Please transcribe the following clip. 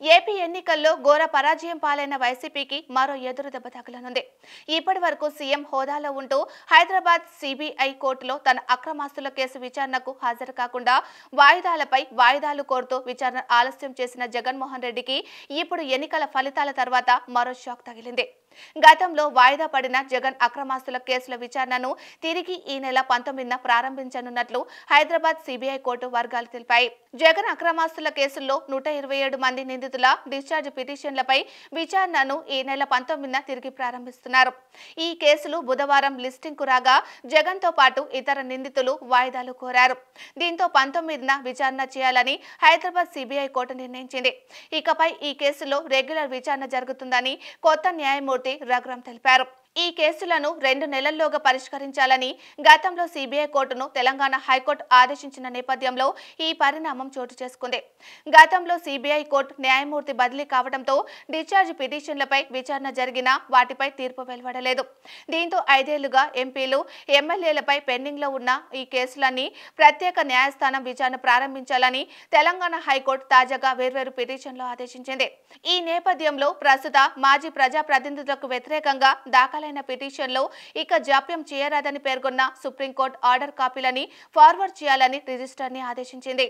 AP ఎన్నికల్లో ఘోర పరాజయం పాలైన వైసీపీకి మరో ఎదురు దెబ్బ తగలనుంది. ఇప్పటి వరకు సీఎం హోదాలో ఉంటూ హైదరాబాద్ సిబిఐ కోర్టులో తన అక్రమాస్తుల కేసు విచారణకు హాజరు కాకుండా వాయిదాలపై వాయిదాలు కోరుతూ విచారణ ఆలస్యం చేసిన జగన్మోహన్ రెడ్డికి ఇప్పుడు ఎన్నికల ఫలితాల తర్వాత మరో షాక్ తగిలింది. గతంలో వాయిదా పడిన జగన్ అక్రమాస్తుల కేసుల విచారణను తిరిగి ఈ నెల 19న ప్రారంభించనున్నట్లు హైదరాబాద్ సిబిఐ కోర్టు వర్గాలు తెలిపాయి. జగన్ అక్రమాస్తుల కేసుల్లో 127 మంది నిందితుల డిశ్చార్జ్ పిటిషన్లపై విచారణను ఈ నెల 19న తిరిగి ప్రారంభిస్తున్నారు. ఈ కేసులు బుధవారం లిస్టింగ్ కు రాగా జగన్ తో పాటు ఇతర నిందితులు వాయిదాలు కోరారు. దీంతో 19న విచారణ చేయాలని హైదరాబాద్ సిబిఐ కోర్టు నిర్ణయించింది. ఇకపై ఈ కేసులో రెగ్యులర్ విచారణ జరుగుతుందని కొత్త న్యాయమూర్తి రఘురాం తెలిపారు. ఈ కేసులను 2 నెలల్లోగా పరిష్కరించాలని గతంలో సిబిఐ కోర్టును తెలంగాణ హైకోర్టు ఆదేశించిన నేపథ్యంలో ఈ పరిణామం చోటు చేసుకుంది. గతంలో సిబిఐ కోర్టు న్యాయమూర్తి బదిలీ కావడంతో డిశ్చార్జ్ పిటిషన్లపై విచారణ జరిగినా వాటిపై తీర్పు వెలువడలేదు. దీంతో 5 ఏళ్లుగా ఎంపీలు, ఎమ్మెల్యేలపై పెండింగ్ లో ఉన్న ఈ కేసులన్నీ ప్రత్యేక న్యాయస్థానం విచారణ ప్రారంభించాలని తెలంగాణ హైకోర్టు తాజాగా వేర్వేరు పిటిషన్లు ఆదేశించింది. ఈ నేపథ్యంలో ప్రస్తుత మాజీ ప్రజాప్రతినిధులకు వ్యతిరేకంగా దాఖలైన పిటిషన్లో ఇక జాప్యం చేయరాదని పేర్కొన్న సుప్రీంకోర్టు ఆర్డర్ కాపీలని ఫార్వర్డ్ చేయాలని రిజిస్ట్రార్ని ఆదేశించింది.